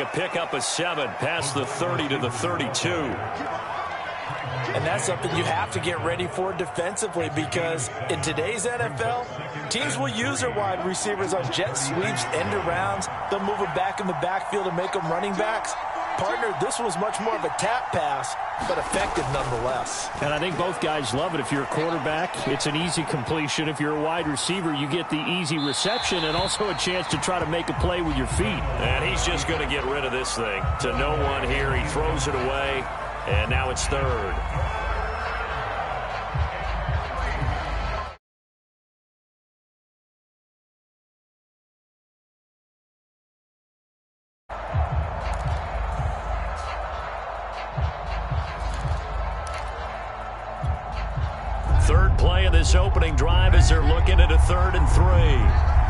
a pickup of 7 past the 30 to the 32. And that's something you have to get ready for defensively, because in today's NFL, teams will use their wide receivers on jet sweeps, end arounds. They'll move them back in the backfield and make them running backs. Partner, this was much more of a tap pass, but effective nonetheless. And I think both guys love it. If you're a quarterback, it's an easy completion. If you're a wide receiver, you get the easy reception and also a chance to try to make a play with your feet. And he's just going to get rid of this thing. To no one here, he throws it away, and now it's 3rd. Third play of this opening drive as they're looking at a 3rd and 3.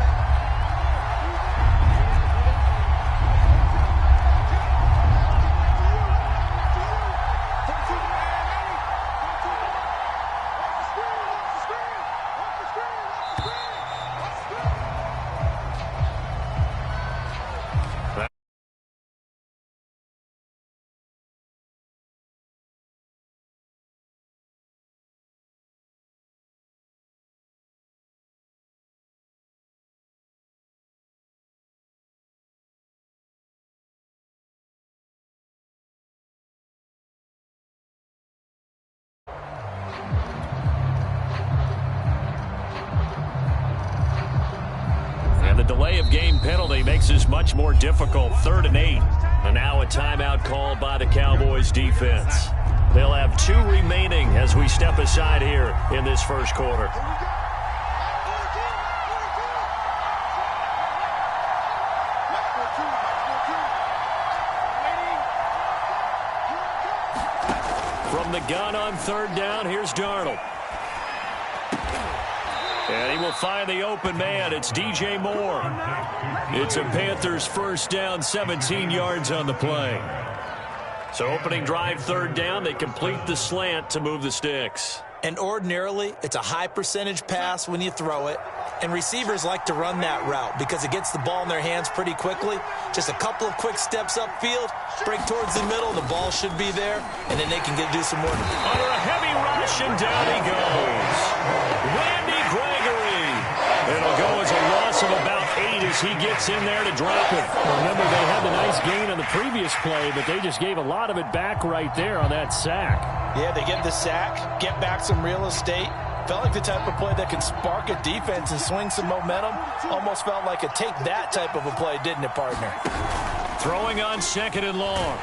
And the delay of game penalty makes this much more difficult. 3rd and 8. And now a timeout called by the Cowboys defense. They'll have 2 remaining as we step aside here in this first quarter. From the gun on 3rd down, here's Darnold. And he will find the open man. It's DJ Moore. It's a Panthers first down, 17 yards on the play. So opening drive, 3rd down. They complete the slant to move the sticks. And ordinarily, it's a high percentage pass when you throw it. And receivers like to run that route because it gets the ball in their hands pretty quickly. Just a couple of quick steps upfield, break towards the middle, the ball should be there, and then they can do some more. Under a heavy rush, and down he goes. Randy Gregory. It'll go as a loss of about 8 as he gets in there to drop it. Remember, they had the nice gain on the previous play, but they just gave a lot of it back right there on that sack. Yeah, they get the sack, get back some real estate. Felt like the type of play that can spark a defense and swing some momentum. Almost felt like a take-that type of a play, didn't it, partner? Throwing on 2nd and long.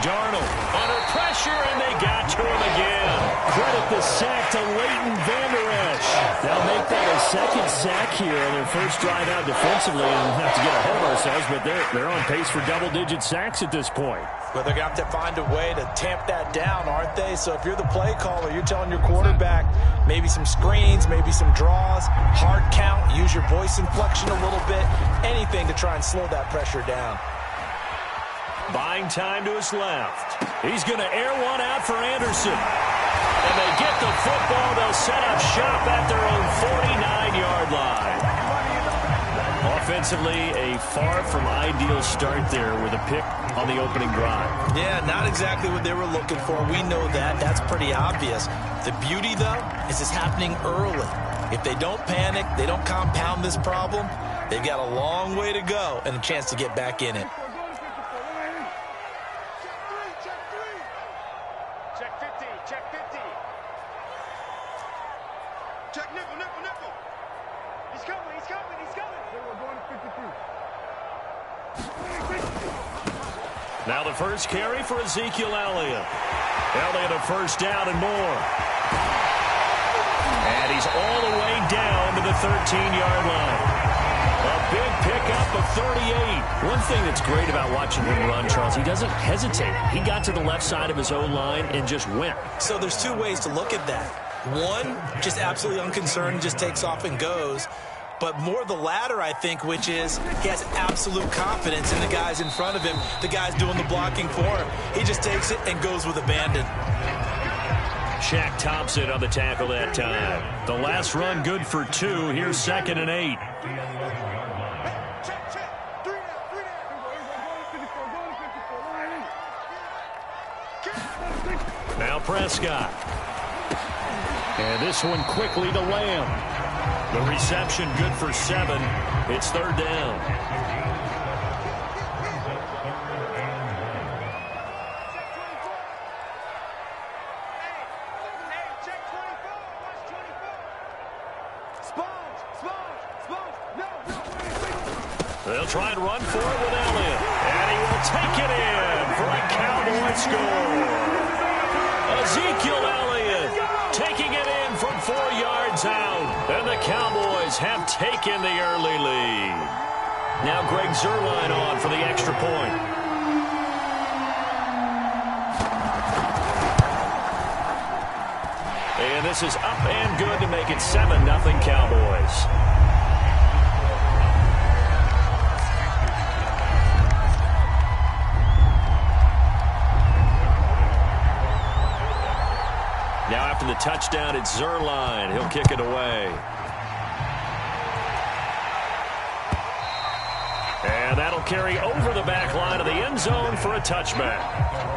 Darnold under pressure, and they got to him again. Credit the sack to Leighton Vander Esch. They'll make that a 2nd sack here on their first drive out defensively. And not to get ahead of ourselves, but they're on pace for double-digit sacks at this point. Well, they're going to have to find a way to tamp that down, aren't they? So if you're the play caller, you're telling your quarterback maybe some screens, maybe some draws, hard count, use your voice inflection a little bit, anything to try and slow that pressure down. Buying time to his left. He's going to air one out for Anderson. And they get the football. They'll set up shop at their own 49-yard line. Offensively, a far from ideal start there with a pick on the opening drive. Yeah, not exactly what they were looking for. We know that. That's pretty obvious. The beauty, though, is it's happening early. If they don't panic, they don't compound this problem, they've got a long way to go and a chance to get back in it. Now the first carry for Ezekiel Elliott. Elliott a first down and more. And he's all the way down to the 13-yard line. A big pickup of 38. One thing that's great about watching him run, Charles, he doesn't hesitate. He got to the left side of his own line and just went. So there's 2 ways to look at that. One, just absolutely unconcerned, just takes off and goes. But more the latter, I think, which is he has absolute confidence in the guys in front of him, the guys doing the blocking for him. He just takes it and goes with abandon. Shaq Thompson on the tackle that time. The last run good for 2. Here's 2nd and 8. Now Prescott. And this one quickly to Lamb. The reception good for 7. It's 3rd down. They'll try and run for it with Elliott. And he will take it in for a Cowboy score. Ezekiel Elliott taking it in from 4 yards out. And the Cowboys have taken the early lead. Now Greg Zuerlein on for the extra point. And this is up and good to make it 7-0 Cowboys. Now after the touchdown, it's Zuerlein. He'll kick it away. And that'll carry over the back line of the end zone for a touchback.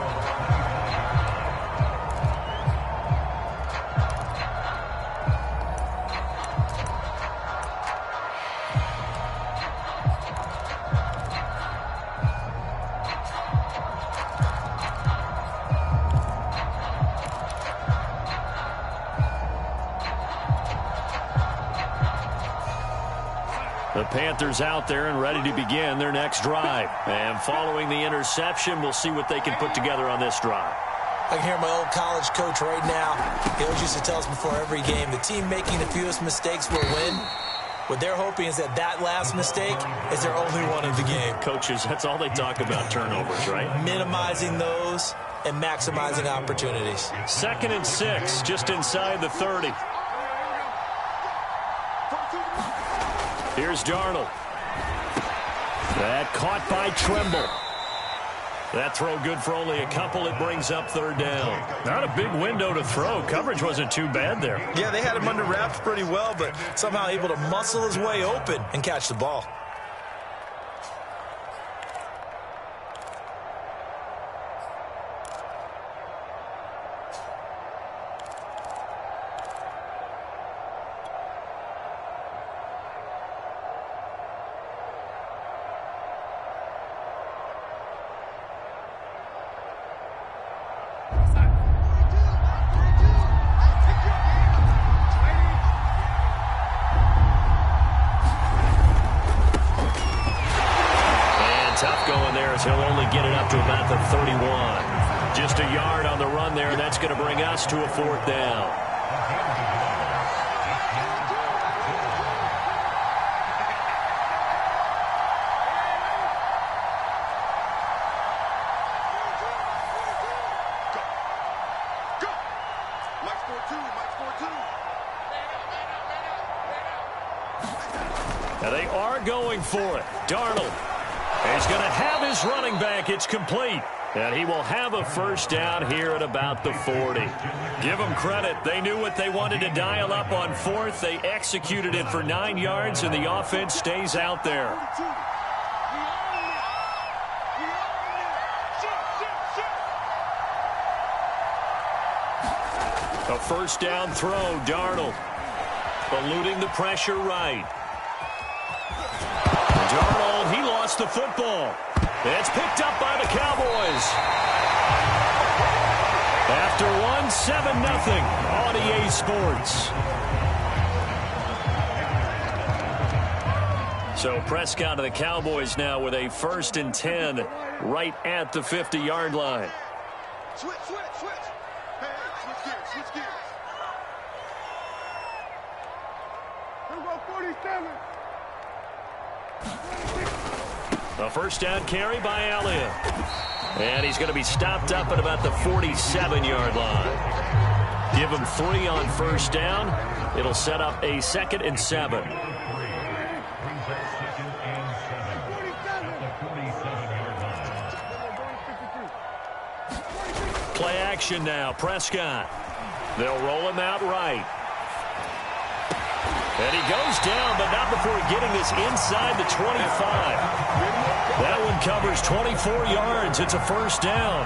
The Panthers out there and ready to begin their next drive. And following the interception, we'll see what they can put together on this drive. I can hear my old college coach right now. He always used to tell us before every game, the team making the fewest mistakes will win. What they're hoping is that last mistake is their only one of the game. Coaches, that's all they talk about, turnovers, right? Minimizing those and maximizing opportunities. 2nd and 6, just inside the 30. Here's Darnold. That caught by Tremble. That throw good for only a couple. It brings up 3rd down. Not a big window to throw. Coverage wasn't too bad there. Yeah, they had him under wraps pretty well, but somehow able to muscle his way open and catch the ball. Tough going there as he'll only get it up to about the 31. Just a yard on the run there, and that's going to bring us to a 4th down. Now they are going for it. Darnold. He's going to have his running back. It's complete. And he will have a 1st down here at about the 40. Give them credit. They knew what they wanted to dial up on 4th. They executed it for 9 yards, and the offense stays out there. A 1st down throw. Darnold eluding the pressure right. Darnold, he lost the football. It's picked up by the Cowboys. After one, 7-0 on EA Sports. So Prescott of the Cowboys now with a 1st and 10 right at the 50-yard line. Switch. Hey, switch gears. Here we go, 47. A 1st down carry by Elliott. And he's going to be stopped up at about the 47-yard line. Give him 3 on 1st down. It'll set up a 2nd and 7. Play action now. Prescott. They'll roll him out right. And he goes down, but not before getting this inside the 25. That one covers 24 yards. It's a 1st down.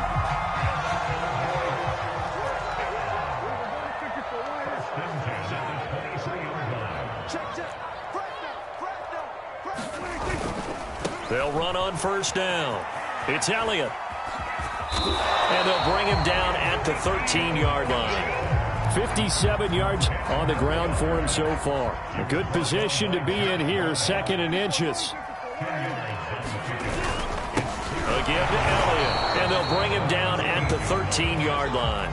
They'll run on first down. It's Elliott. And they'll bring him down at the 13-yard line. 57 yards on the ground for him so far. A good position to be in here, 2nd and inches. Again to Elliott. And they'll bring him down at the 13-yard line.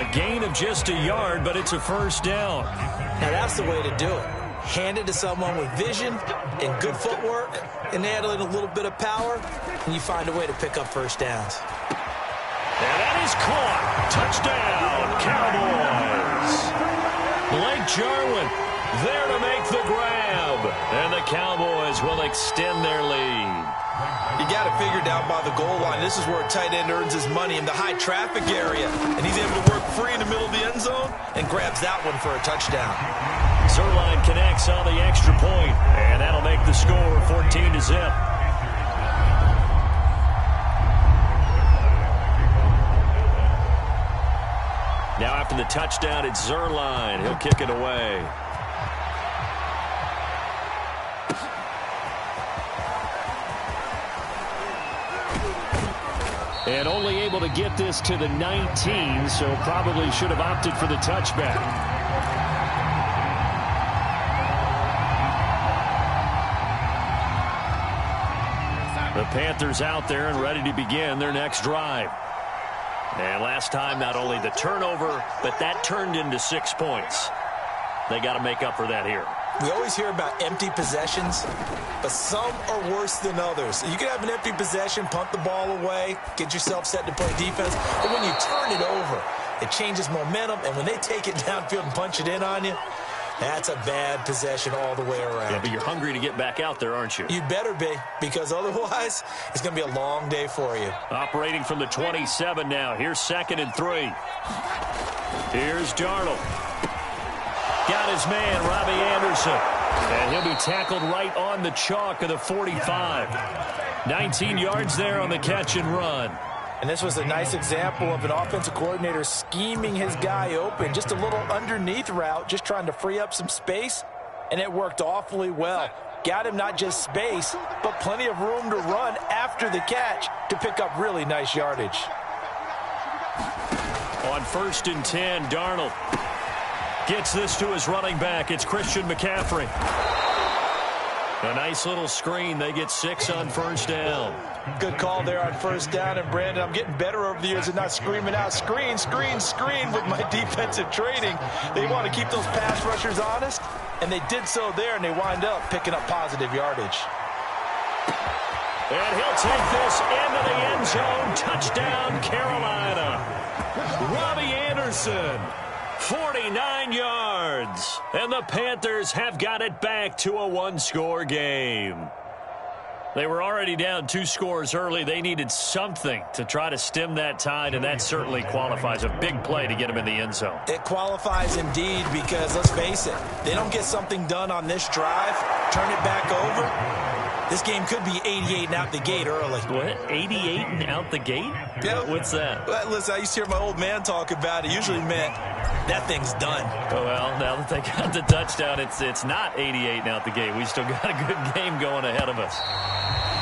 A gain of just a yard, but it's a first down. Now that's the way to do it. Hand it to someone with vision and good footwork, and add in a little bit of power, and you find a way to pick up first downs. And that is caught. Touchdown, Cowboys. Blake Jarwin there to make the grab. And the Cowboys will extend their lead. You got it figured out by the goal line. This is where a tight end earns his money, in the high traffic area. And he's able to work free in the middle of the end zone and grabs that one for a touchdown. Zerline connects on the extra point, and that'll make the score 14-0. Now after the touchdown, it's Zerline. He'll kick it away. And only able to get this to the 19, so probably should have opted for the touchback. The Panthers out there and ready to begin their next drive. And last time, not only the turnover, but that turned into 6 points. They got to make up for that here. We always hear about empty possessions, but some are worse than others. You can have an empty possession, punt the ball away, get yourself set to play defense, but when you turn it over, it changes momentum, and when they take it downfield and punch it in on you, that's a bad possession all the way around. Yeah, but you're hungry to get back out there, aren't you? You better be, because otherwise, it's going to be a long day for you. Operating from the 27 now. Here's 2nd and 3. Here's Darnold. Got his man, Robbie Anderson. And he'll be tackled right on the chalk of the 45. 19 yards there on the catch and run. And this was a nice example of an offensive coordinator scheming his guy open. Just a little underneath route, just trying to free up some space. And it worked awfully well. Got him not just space, but plenty of room to run after the catch to pick up really nice yardage. On 1st and 10, Darnold gets this to his running back. It's Christian McCaffrey. A nice little screen. They get 6 on first down. Good call there on first down. And, Brandon, I'm getting better over the years at not screaming out, screen, screen, screen with my defensive training. They want to keep those pass rushers honest, and they did so there, and they wind up picking up positive yardage. And he'll take this into the end zone. Touchdown, Carolina. Robbie Anderson. 49 yards. And the Panthers have got it back to a one-score game. They were already down 2 scores early. They needed something to try to stem that tide, and that certainly qualifies. A big play to get them in the end zone. It qualifies indeed because, let's face it, they don't get something done on this drive, turn it back over, this game could be 88 and out the gate early. What? 88 and out the gate? Yeah. What's that? Well, listen, I used to hear my old man talk about it. Usually meant that thing's done. Oh, well, now that they got the touchdown, it's not 88 and out the gate. We still got a good game going ahead of us.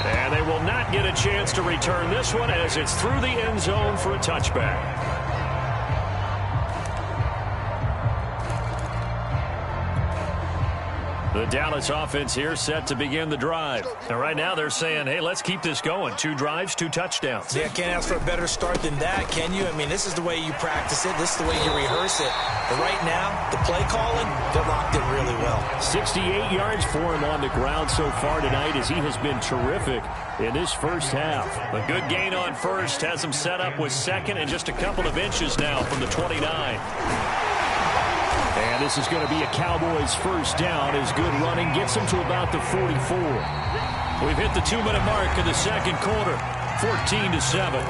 And they will not get a chance to return this one as it's through the end zone for a touchback. The Dallas offense here set to begin the drive. And right now they're saying, hey, let's keep this going. 2 drives, 2 touchdowns. Yeah, can't ask for a better start than that, can you? I mean, this is the way you practice it. This is the way you rehearse it. But right now, the play calling, they're locked in really well. 68 yards for him on the ground so far tonight as he has been terrific in this first half. A good gain on first has him set up with 2nd and just a couple of inches now from the 29. And this is going to be a Cowboys first down as good running gets them to about the 44. We've hit the 2-minute mark of the second quarter, 14-7.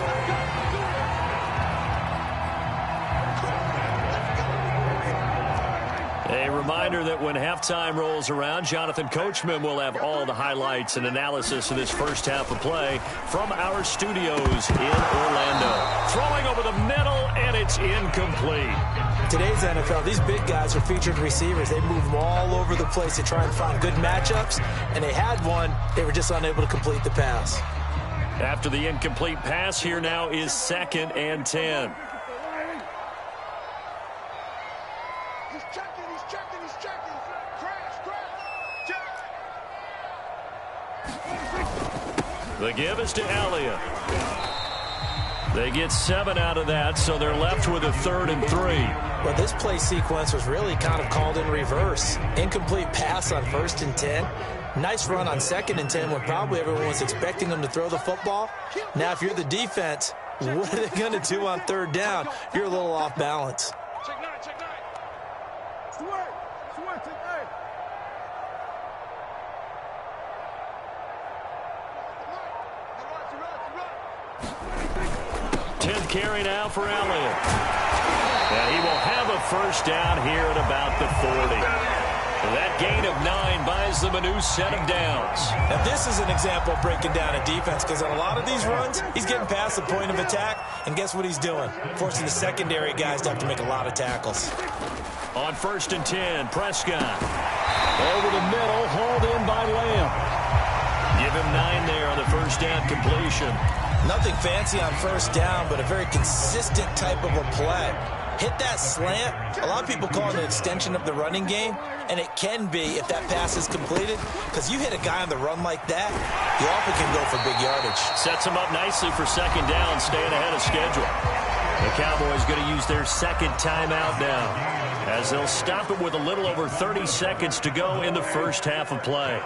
A reminder that when halftime rolls around, Jonathan Coachman will have all the highlights and analysis of this first half of play from our studios in Orlando. Throwing over the middle, and it's incomplete. Today's NFL, these big guys are featured receivers. They move them all over the place to try and find good matchups, and they had one. They were just unable to complete the pass. After the incomplete pass, here now is 2nd and 10. He's checking, he's checking, he's checking. Crash, crash, check. The give is to Elliott. They get 7 out of that, so they're left with a 3rd and 3. Well, this play sequence was really kind of called in reverse. Incomplete pass on 1st and 10. Nice run on 2nd and 10 when probably everyone was expecting them to throw the football. Now, if you're the defense, what are they going to do on 3rd down? You're a little off balance. Check 9, check 9. Switch, check 9. 10th carry now for Elliott. And he will have a 1st down here at about the 40. That gain of 9 buys them a new set of downs. Now, this is an example of breaking down a defense because on a lot of these runs, he's getting past the point of attack, and guess what he's doing? Forcing the secondary guys to have to make a lot of tackles. On 1st and 10, Prescott. Over the middle, hauled in by Lamb. Give him 9 there on the 1st down completion. Nothing fancy on 1st down, but a very consistent type of a play. Hit that slant. A lot of people call it an extension of the running game, and it can be if that pass is completed, because you hit a guy on the run like that, you often can go for big yardage. Sets him up nicely for 2nd down, staying ahead of schedule. The Cowboys going to use their 2nd timeout now, as they'll stop it with a little over 30 seconds to go in the 1st half of play.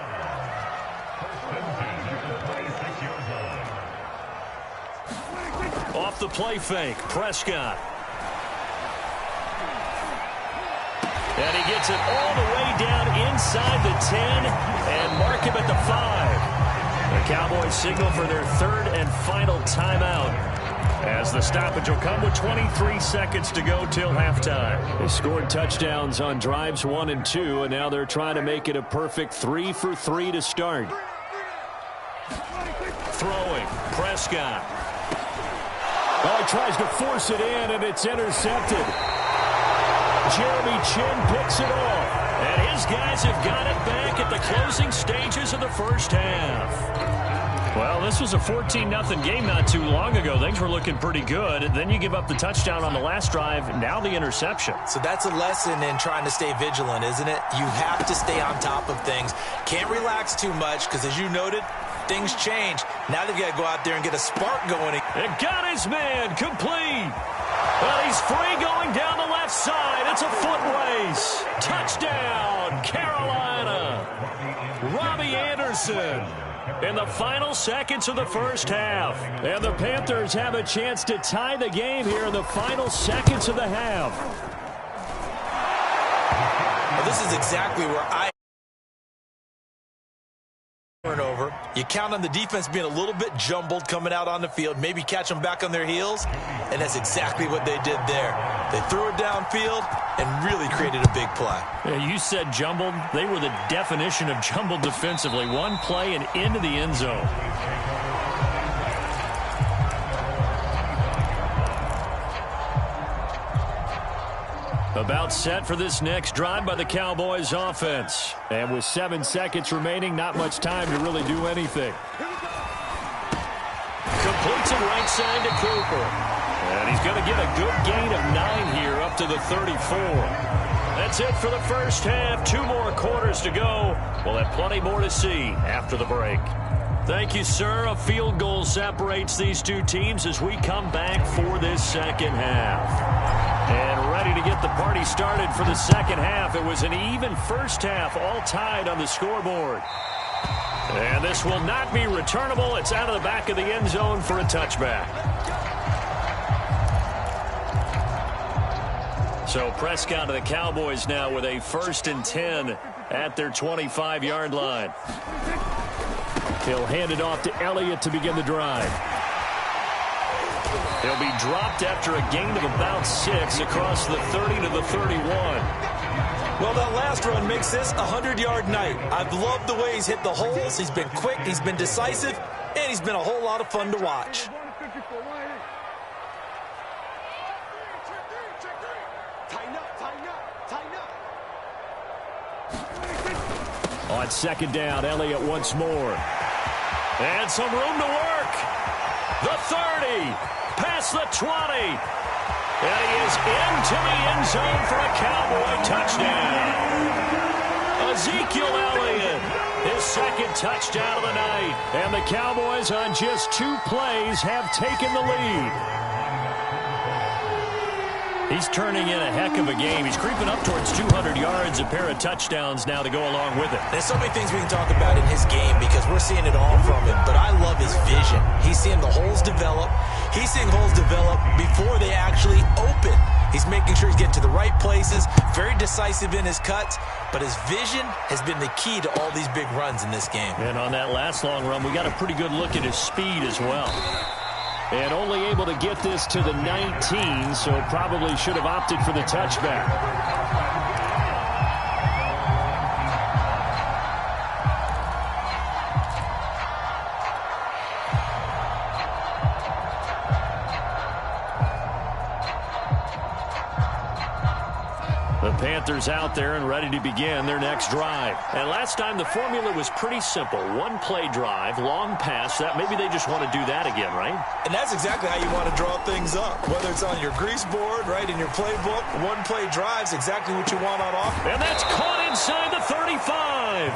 Off the play fake, Prescott. And he gets it all the way down inside the 10 and mark him at the 5. The Cowboys signal for their 3rd and final timeout, as the stoppage will come with 23 seconds to go till halftime. They scored touchdowns on drives 1 and 2, and now they're trying to make it a perfect 3 for 3 to start. Throwing, Prescott. Oh, he tries to force it in, and it's intercepted. Jeremy Chin picks it off. And his guys have got it back at the closing stages of the 1st half. Well, this was a 14-0 game not too long ago. Things were looking pretty good. Then you give up the touchdown on the last drive. Now the interception. So that's a lesson in trying to stay vigilant, isn't it? You have to stay on top of things. Can't relax too much because, as you noted, things change. Now they've got to go out there and get a spark going. And got his man complete. Well, he's free going down the left side. It's a foot race. Touchdown, Carolina. Robbie Anderson in the final seconds of the 1st half. And the Panthers have a chance to tie the game here in the final seconds of the half. Well, this is exactly where turnover. You count on the defense being a little bit jumbled coming out on the field, maybe catch them back on their heels, and that's exactly what they did there. They threw it downfield and really created a big play. Yeah, you said jumbled. They were the definition of jumbled defensively. One play and into the end zone. About set for this next drive by the Cowboys offense. And with 7 seconds remaining, not much time to really do anything. Completes it right side to Cooper. And he's going to get a good gain of 9 here up to the 34. That's it for the 1st half. 2 more quarters to go. We'll have plenty more to see after the break. Thank you, sir. A field goal separates these two teams as we come back for this 2nd half. And ready to get the party started for the 2nd half. It was an even 1st half, all tied on the scoreboard. And this will not be returnable. It's out of the back of the end zone for a touchback. So Prescott of the Cowboys now with a 1st and 10 at their 25-yard line. He'll hand it off to Elliott to begin the drive. He'll be dropped after a gain of about 6 across the 30 to the 31. Well, that last run makes this a 100-yard night. I've loved the way he's hit the holes. He's been quick, he's been decisive, and he's been a whole lot of fun to watch. On second down, Elliott once more. And some room to work. The 30, past the 20. And he is into the end zone for a Cowboy touchdown. Ezekiel Elliott, his second touchdown of the night. And the Cowboys on just 2 plays have taken the lead. He's turning in a heck of a game. He's creeping up towards 200 yards, a pair of touchdowns now to go along with it. There's so many things we can talk about in his game because we're seeing it all from him, but I love his vision. He's seeing the holes develop. He's seeing holes develop before they actually open. He's making sure he's getting to the right places, very decisive in his cuts, but his vision has been the key to all these big runs in this game. And on that last long run, we got a pretty good look at his speed as well. And only able to get this to the 19, so probably should have opted for the touchback. The Panthers out there and ready to begin their next drive. And last time the formula was pretty simple. 1-play drive, long pass. That maybe they just want to do that again, right? And that's exactly how you want to draw things up. Whether it's on your grease board, right, in your playbook, 1-play drive's exactly what you want on offense. And that's caught inside the 35.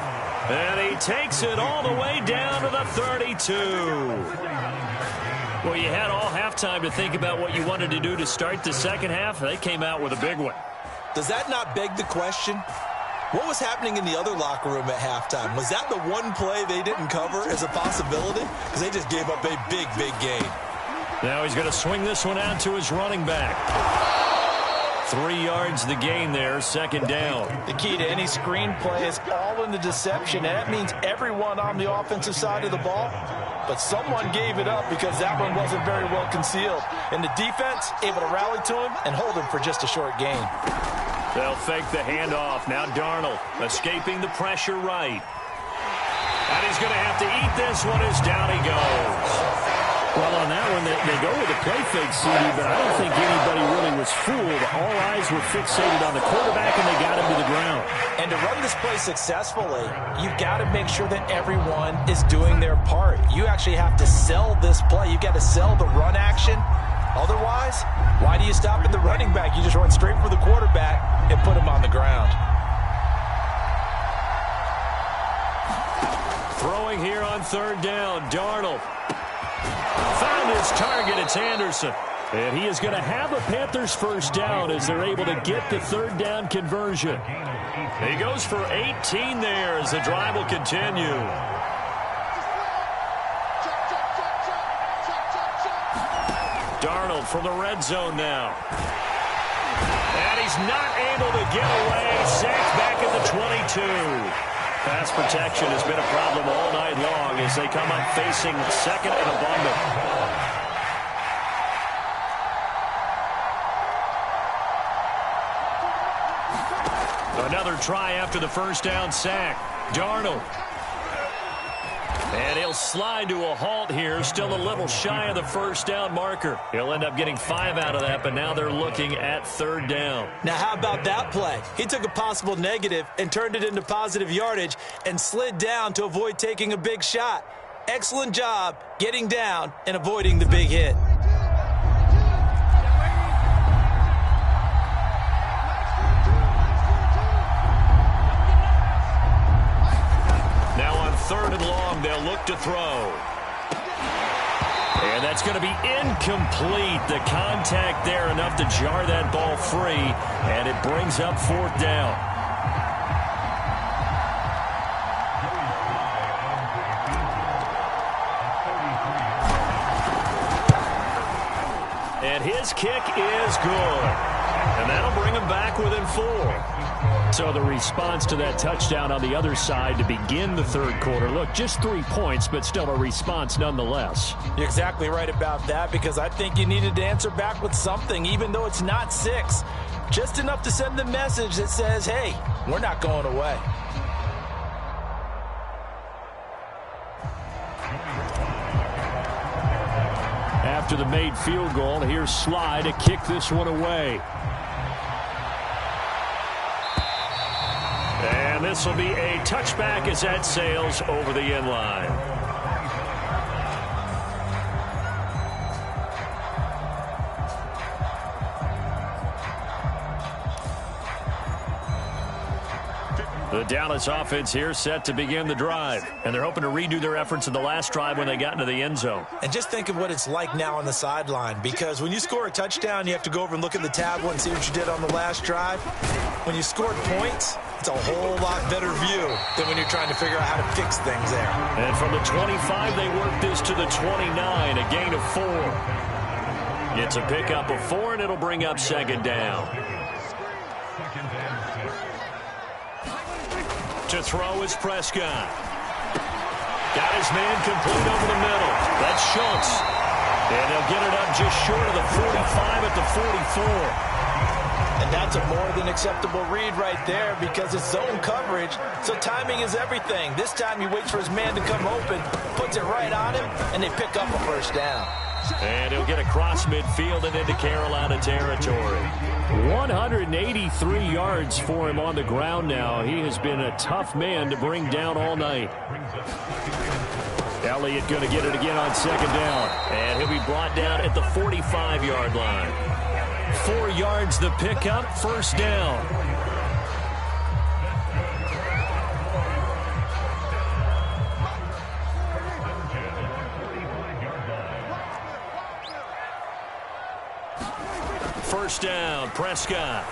And he takes it all the way down to the 32. Well, you had all halftime to think about what you wanted to do to start the second half. They came out with a big one. Does that not beg the question? What was happening in the other locker room at halftime? Was that the one play they didn't cover as a possibility? Because they just gave up a big, big gain. Now he's going to swing this one out to his running back. 3 yards the gain there, second down. The key to any screen play is all in the deception, and that means everyone on the offensive side of the ball. But someone gave it up because that one wasn't very well concealed. And the defense able to rally to him and hold him for just a short gain. They'll fake the handoff. Now Darnold escaping the pressure right. And he's going to have to eat this one as down he goes. Well, on that one, they go with a play fake, CD, but I don't think anybody really was fooled. All eyes were fixated on the quarterback, and they got him to the ground. And to run this play successfully, you've got to make sure that everyone is doing their part. You actually have to sell this play. You've got to sell the run action. Otherwise, why do you stop at the running back? You just run straight for the quarterback and put him on the ground. Throwing here on third down, Darnold. Found his target, it's Anderson. And he is going to have a Panthers first down as they're able to get the third down conversion. He goes for 18 there as the drive will continue. Darnold from the red zone now. And he's not able to get away. Sacked back at the 22. Pass protection has been a problem all night long as they come up facing second and abundant. Another try after the first down sack. Darnold. And he'll slide to a halt here, still a little shy of the first down marker. He'll end up getting 5 out of that, but now they're looking at third down. Now, how about that play? He took a possible negative and turned it into positive yardage and slid down to avoid taking a big shot. Excellent job getting down and avoiding the big hit. Now on third and long, they'll look to throw. And that's going to be incomplete. The contact there enough to jar that ball free, and it brings up fourth down. And his kick is good. And that'll bring him back within 4. So the response to that touchdown on the other side to begin the third quarter. Look, just 3 points, but still a response nonetheless. You're exactly right about that because I think you needed to answer back with something, even though it's not 6. Just enough to send the message that says, hey, we're not going away. After the made field goal, here's Sly to kick this one away. And this will be a touchback as that sails over the end line. The Dallas offense here set to begin the drive, and they're hoping to redo their efforts in the last drive when they got into the end zone. And just think of what it's like now on the sideline, because when you score a touchdown, you have to go over and look at the tablet and see what you did on the last drive. When you scored points, it's a whole lot better view than when you're trying to figure out how to fix things there. And from the 25, they work this to the 29, a gain of 4. It's a pickup of 4, and it'll bring up second down. To throw is Prescott. Got his man complete over the middle. That's Schultz. And they'll get it up just short of the 45 at the 44. And that's a more than acceptable read right there because it's zone coverage, so timing is everything. This time he waits for his man to come open, puts it right on him, and they pick up a first down. And he'll get across midfield and into Carolina territory. 183 yards for him on the ground now. He has been a tough man to bring down all night. Elliott going to get it again on second down. And he'll be brought down at the 45-yard line. 4 yards the pickup, first down. First down, Prescott.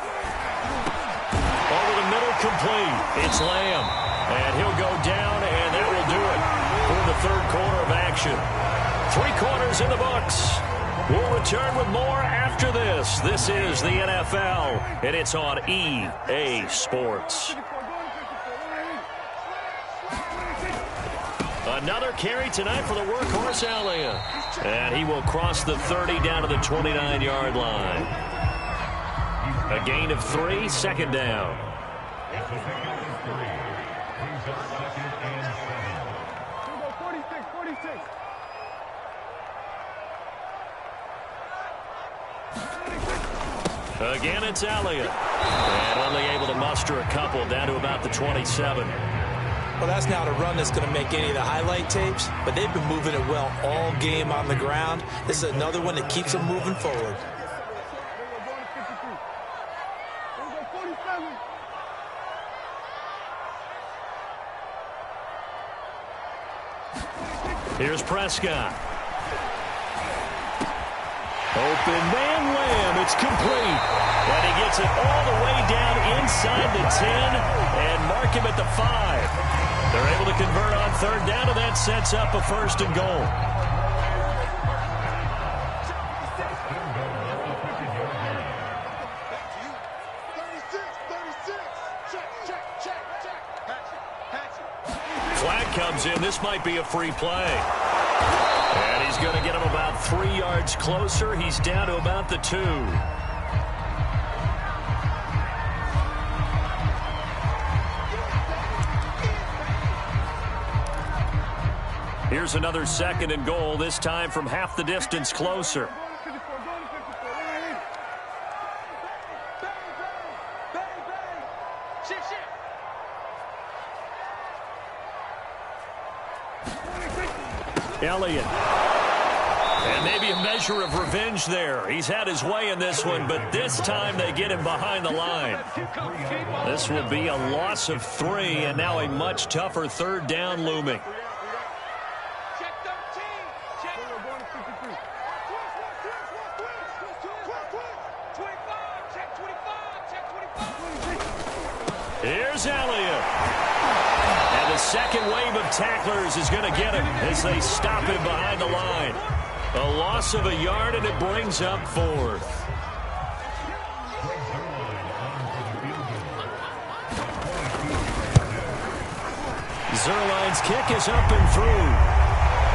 Over the middle, complete. It's Lamb. And he'll go down, and that will do it for the third quarter of action. 3 quarters in the books. We'll return with more after this. This is the NFL, and it's on EA Sports. Another carry tonight for the workhorse Elliott. And he will cross the 30 down to the 29-yard line. A gain of 3, second down. Again, it's Elliott. And only able to muster a couple down to about the 27. Well, that's not a run that's going to make any of the highlight tapes, but they've been moving it well all game on the ground. This is another one that keeps them moving forward. Here's Prescott. Open man, Lamb. It's complete. And he gets it all the way down inside the 10 and mark him at the 5. They're able to convert on third down, and that sets up a first and goal. Flag comes in. This might be a free play. And he's going to get him about 3 yards closer. He's down to about the 2. Here's another second and goal, this time from half the distance closer. Elliott. And maybe a measure of revenge there. He's had his way in this one, but this time they get him behind the line. This will be a loss of 3, and now a much tougher third down looming. Here's Elliott. And the second wave of tacklers is going to get him as they stop him behind the line. A loss of a yard, and it brings up 4th. Zerline's kick is up and through.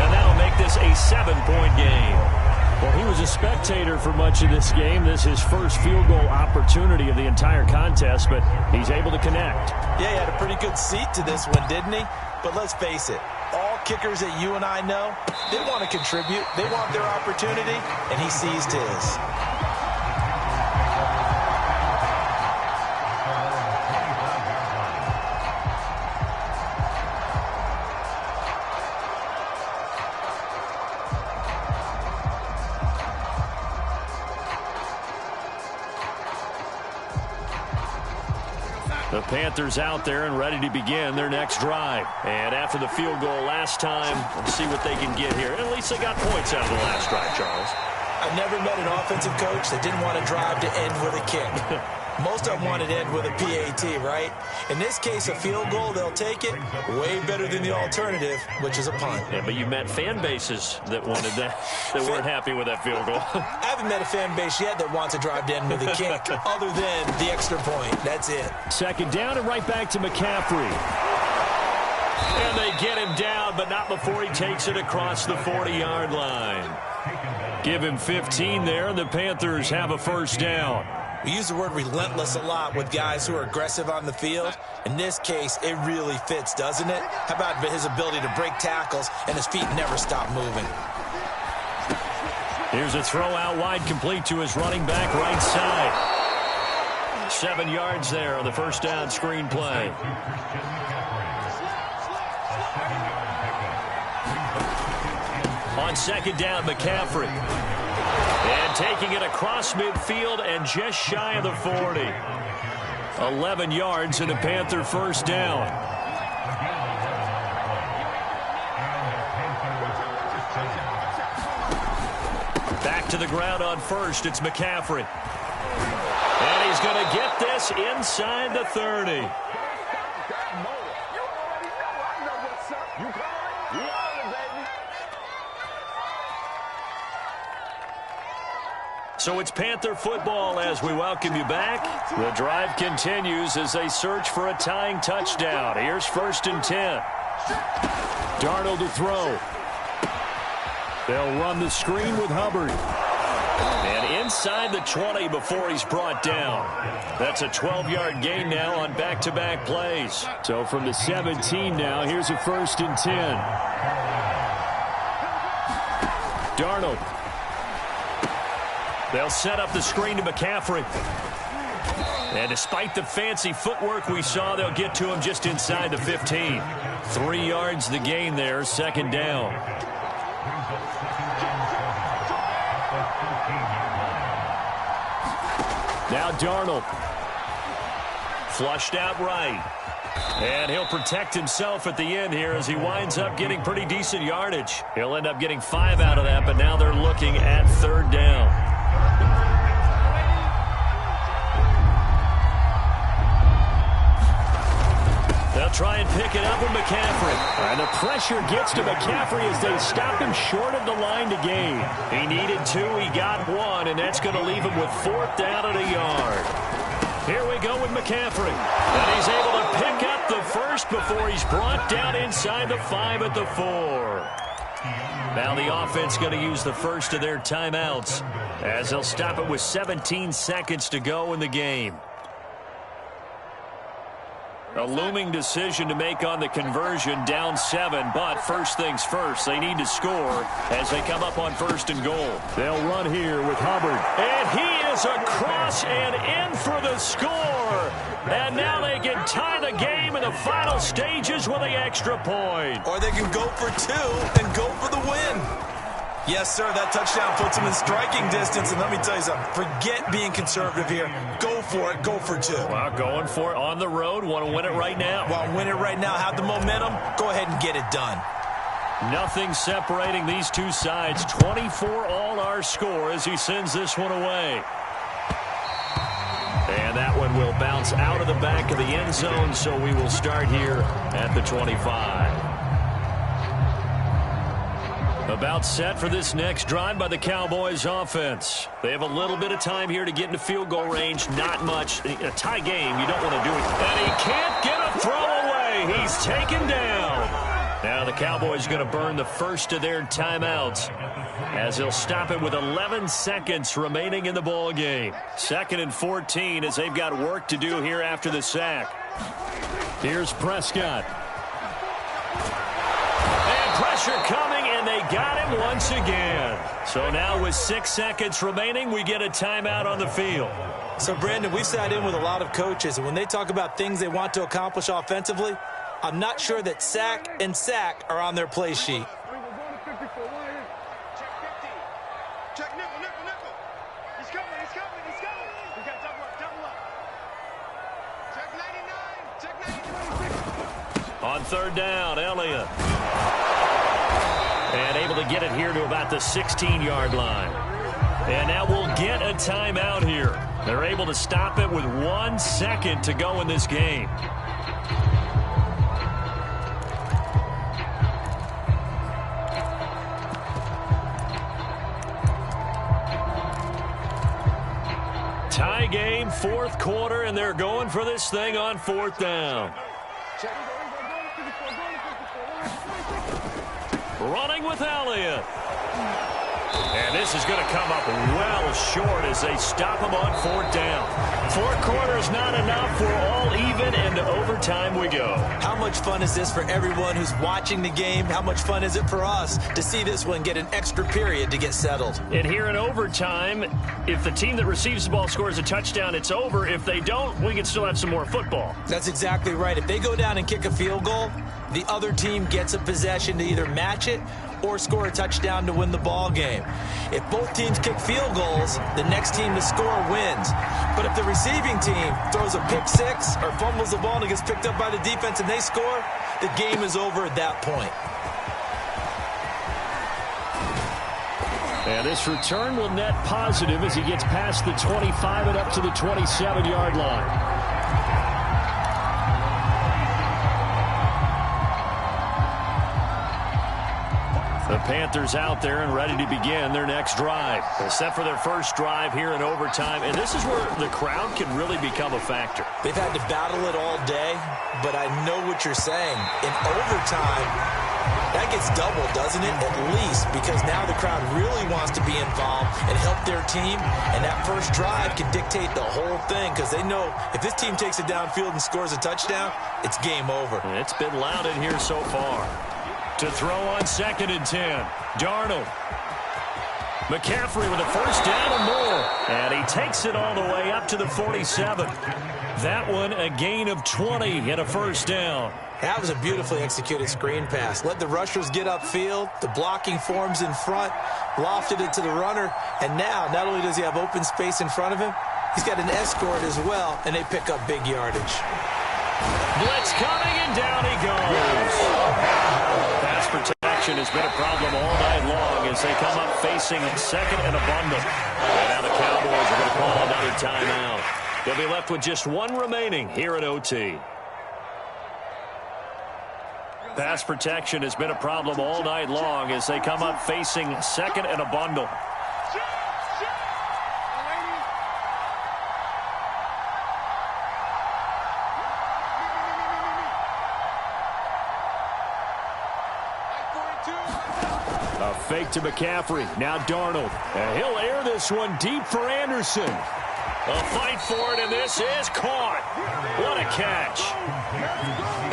And that'll make this a 7-point game. Well, he was a spectator for much of this game. This is his first field goal opportunity of the entire contest, but he's able to connect. Yeah, he had a pretty good seat to this one, didn't he? But let's face it, all kickers that you and I know, they want to contribute. They want their opportunity, and he seized his. The Panthers out there and ready to begin their next drive. And after the field goal last time, let's see what they can get here. At least they got points out of the last drive, Charles. I've never met an offensive coach that didn't want to drive to end with a kick. Most of them wanted to end with a PAT, right? In this case, a field goal, they'll take it. Way better than the alternative, which is a punt. Yeah, but you met fan bases that wanted that, that weren't happy with that field goal. I haven't met a fan base yet that wants to drive to end with a kick, other than the extra point. That's it. Second down and right back to McCaffrey. And they get him down, but not before he takes it across the 40-yard line. Give him 15 there, and the Panthers have a first down. We use the word relentless a lot with guys who are aggressive on the field. In this case, it really fits, doesn't it? How about his ability to break tackles and his feet never stop moving? Here's a throw out wide, complete to his running back right side. 7 yards there on the first down screen play. On second down, McCaffrey. And taking it across midfield and just shy of the 40. 11 yards and a Panther first down. Back to the ground on first. It's McCaffrey. And he's going to get this inside the 30. So it's Panther football as we welcome you back. The drive continues as they search for a tying touchdown. Here's 1st and 10. Darnold to throw. They'll run the screen with Hubbard. And inside the 20 before he's brought down. That's a 12-yard gain now on back-to-back plays. So from the 17 now, here's a 1st and 10. Darnold. They'll set up the screen to McCaffrey. And despite the fancy footwork we saw, they'll get to him just inside the 15. 3 yards the gain there, 2nd down. Now Darnold. Flushed out right. And he'll protect himself at the end here as he winds up getting pretty decent yardage. He'll end up getting 5 out of that, but now they're looking at 3rd down. They'll try and pick it up with McCaffrey. And the pressure gets to McCaffrey as they stop him short of the line to gain. He needed 2, he got 1, and that's going to leave him with 4th down and a yard. Here we go with McCaffrey. And he's able to pick up the first before he's brought down inside the 5 at the 4. Now the offense going to use the first of their timeouts as they'll stop it with 17 seconds to go in the game. A looming decision to make on the conversion, down 7, but first things first, they need to score as they come up on 1st and goal. They'll run here with Hubbard. And he is across and in for the score. And now they can tie the game in the final stages with the extra point. Or they can go for 2 and go for the win. Yes, sir, that touchdown puts them in striking distance. And let me tell you something, forget being conservative here. Go for it, go for 2. Well, going for it on the road, want to win it right now. Want to win it right now, have the momentum, go ahead and get it done. Nothing separating these two sides. 24 all our score as he sends this one away. And that one will bounce out of the back of the end zone, so we will start here at the 25. About set for this next drive by the Cowboys offense. They have a little bit of time here to get into field goal range. Not much. A tie game, you don't want to do it. And he can't get a throw away. He's taken down. Now the Cowboys going to burn the first of their timeouts as they'll stop it with 11 seconds remaining in the ball game. 2nd and 14 as they've got work to do here after the sack. Here's Prescott. And pressure coming, and they got him once again. So now with 6 seconds remaining, we get a timeout on the field. So, Brandon, we've sat in with a lot of coaches, and when they talk about things they want to accomplish offensively, I'm not sure that sack and sack are on their play sheet. Check nickel, nickel, nickel. He's coming, he's coming, he's coming. We got double up, double up. On third down, Elliott. And able to get it here to about the 16-yard line. And now we'll get a timeout here. They're able to stop it with 1 second to go in this game. Tie game, fourth quarter, and they're going for this thing on fourth down. Running with Elliott. And this is going to come up well short as they stop him on fourth down. Fourth quarter's not enough. We're all even, and to overtime we go. How much fun is this for everyone who's watching the game? How much fun is it for us to see this one get an extra period to get settled? And here in overtime, if the team that receives the ball scores a touchdown, it's over. If they don't, we can still have some more football. That's exactly right. If they go down and kick a field goal, the other team gets a possession to either match it or score a touchdown to win the ball game. If both teams kick field goals, the next team to score wins. But if the receiving team throws a pick six or fumbles the ball and it gets picked up by the defense and they score, the game is over at that point. And this return will net positive as he gets past the 25 and up to the 27-yard line. The Panthers out there and ready to begin their next drive. They're set for their first drive here in overtime, and this is where the crowd can really become a factor. They've had to battle it all day, but I know what you're saying. In overtime, that gets doubled, doesn't it? At least, because now the crowd really wants to be involved and help their team, and that first drive can dictate the whole thing because they know if this team takes it downfield and scores a touchdown, it's game over. And it's been loud in here so far. To throw on 2nd and 10. Darnold. McCaffrey with a first down and more. And he takes it all the way up to the 47. That one a gain of 20 and a first down. That was a beautifully executed screen pass. Let the rushers get upfield. The blocking forms in front. Lofted it to the runner. And now, not only does he have open space in front of him, he's got an escort as well, and they pick up big yardage. Blitz coming, and down he goes. Pass protection has been a problem all night long as they come up facing 2nd and a bundle. And now the Cowboys are going to call another timeout. They'll be left with just one remaining here in OT. Pass protection has been a problem all night long as they come up facing 2nd and a bundle. Fake to McCaffrey. Now Darnold. And he'll air this one deep for Anderson. A fight for it, and this is caught. What a catch.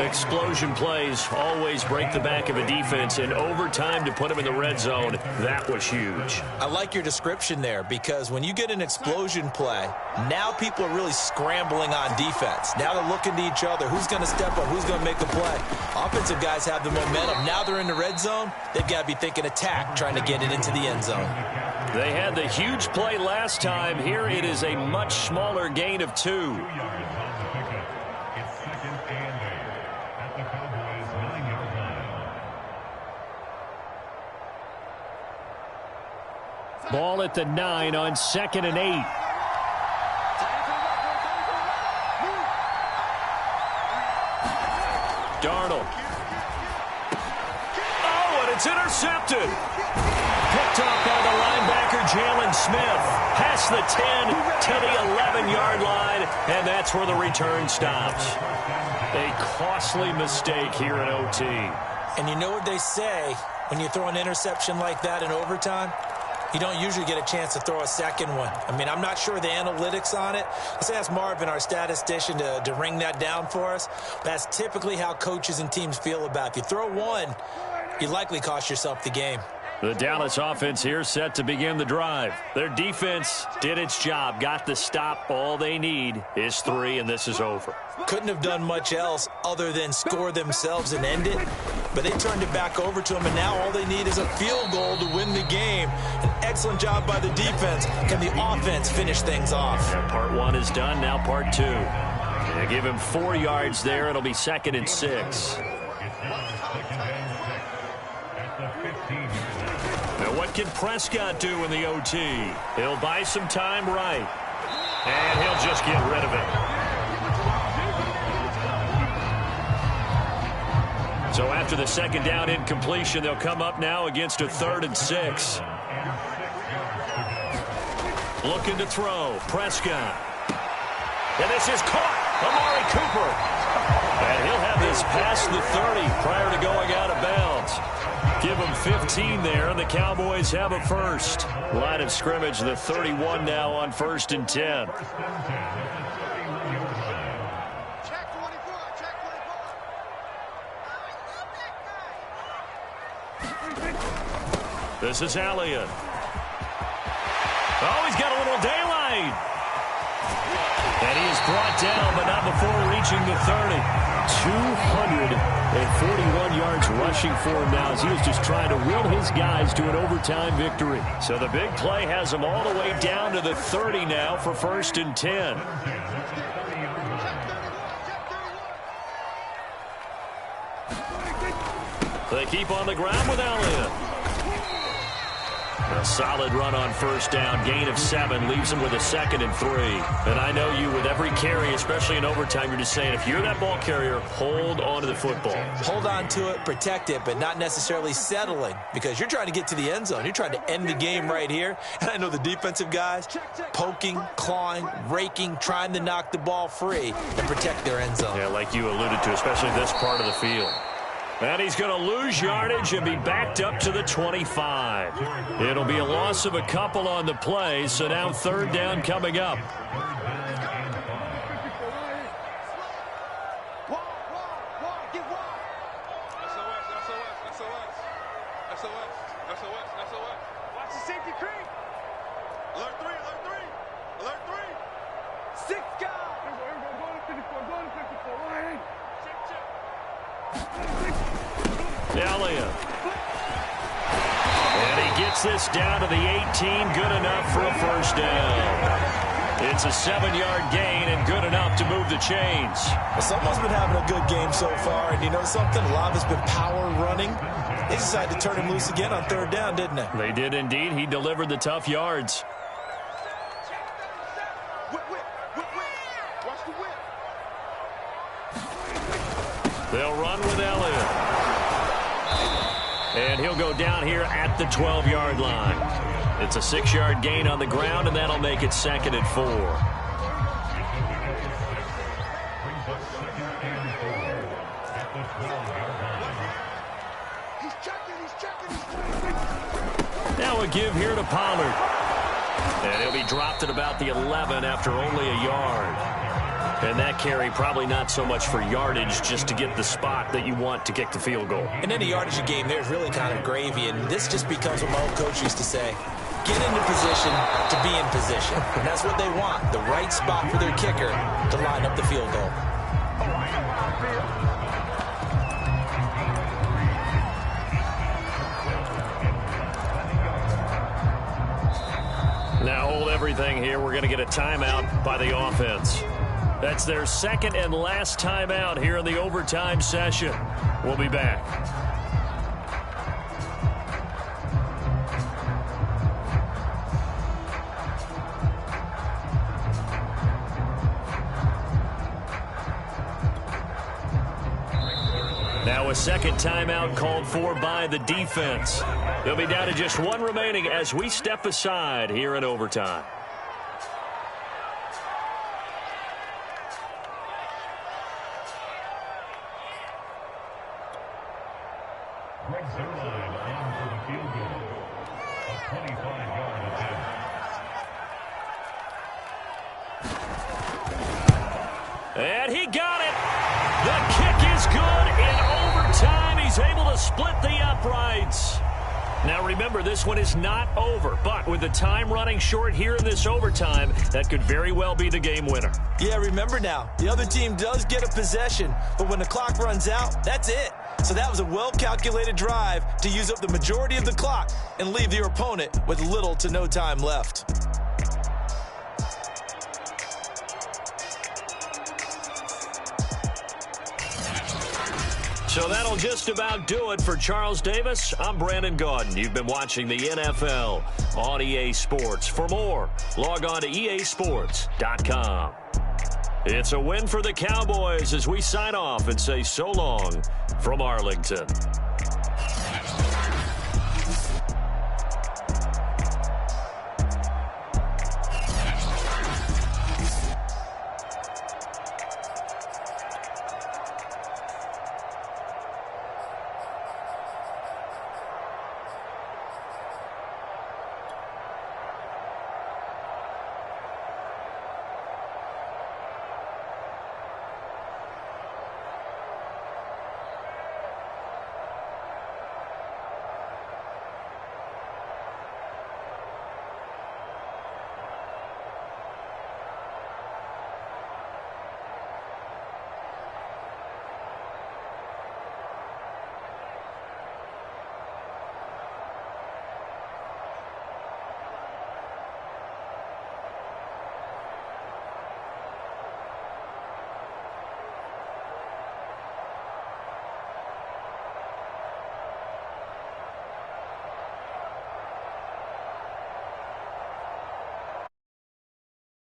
Explosion plays always break the back of a defense. In overtime to put him in the red zone, that was huge. I like your description there because when you get an explosion play, now people are really scrambling on defense. Now they're looking to each other. Who's going to step up? Who's going to make a play? Offensive guys have the momentum. Now they're in the red zone. They've got to be thinking attack, trying to get it into the end zone. They had the huge play last time. Here it is a much smaller gain of 2. Ball at the 9 on 2nd and 8. Darnold. Oh, and it's intercepted. Picked off by the linebacker, Jalen Smith. Past the 10 to the 11-yard line, and that's where the return stops. A costly mistake here in OT. And you know what they say when you throw an interception like that in overtime? You don't usually get a chance to throw a second one. I mean, I'm not sure the analytics on it. Let's ask Marvin, our statistician, to ring that down for us. That's typically how coaches and teams feel about it. If you throw one, you likely cost yourself the game. The Dallas offense here set to begin the drive. Their defense did its job, got the stop. All they need is 3, and this is over. Couldn't have done much else other than score themselves and end it. But they turned it back over to them, and now all they need is a field goal to win the game. An excellent job by the defense. Can the offense finish things off? Yeah, part 1 is done, now part 2. They give him 4 yards there. It'll be 2nd and 6. Now what can Prescott do in the OT? He'll buy some time right. And he'll just get rid of it. So after the 2nd down incompletion, they'll come up now against a 3rd and 6. Looking to throw. Prescott. And this is caught. Amari Cooper. And he'll have this past the 30 prior to going out of bounds. Give them 15 there, and the Cowboys have a first. Line of scrimmage, the 31 now on 1st and 10. This is Elliott. Oh, he's got a little daylight. And he is brought down, but not before reaching the 30. 241 yards rushing for him now as he was just trying to will his guys to an overtime victory. So the big play has him all the way down to the 30 now for 1st and 10. They keep on the ground with Elliott. A solid run on 1st down. Gain of 7 leaves him with a 2nd and 3. And I know you, with every carry, especially in overtime, you're just saying, if you're that ball carrier, hold on to the football. Hold on to it, protect it, but not necessarily settling, because you're trying to get to the end zone. You're trying to end the game right here. And I know the defensive guys poking, clawing, raking, trying to knock the ball free and protect their end zone. Yeah, like you alluded to, especially this part of the field. And he's going to lose yardage and be backed up to the 25. It'll be a loss of a couple on the play, so now 3rd down coming up. Watch the safety creep. Alert 3, alert 3. Alert 3. 6 guys. Go to 54, go to 54. Right. Check. Elliott. And he gets this down to the 18. Good enough for a 1st down. It's a 7-yard gain and good enough to move the chains. Well, someone's been having a good game so far, and you know something? A lot of it's been power running. They decided to turn him loose again on 3rd down, didn't they? They did indeed. He delivered the tough yards. Whip. Watch the whip. They'll run with Elliott. And he'll go down here at the 12-yard line. It's a 6-yard gain on the ground, and that'll make it 2nd and 4. He's checking. Now a give here to Pollard. And he'll be dropped at about the 11 after only a yard. And that carry probably not so much for yardage, just to get the spot that you want to kick the field goal. And any yardage you game there is really kind of gravy, and this just becomes what my old coach used to say. Get into position to be in position. And that's what they want, the right spot for their kicker to line up the field goal. Now hold everything here. We're going to get a timeout by the offense. That's their 2nd and last timeout here in the overtime session. We'll be back. Now a 2nd timeout called for by the defense. They'll be down to just 1 remaining as we step aside here in overtime. And he got it. The kick is good in overtime. He's able to split the uprights. Now remember, this one is not over, but with the time running short here in this overtime, that could very well be the game winner. Yeah, remember now, the other team does get a possession, but when the clock runs out, that's it. So that was a well-calculated drive to use up the majority of the clock and leave your opponent with little to no time left. So that'll just about do it for Charles Davis. I'm Brandon Gaudin. You've been watching the NFL on EA Sports. For more, log on to easports.com. It's a win for the Cowboys as we sign off and say so long from Arlington.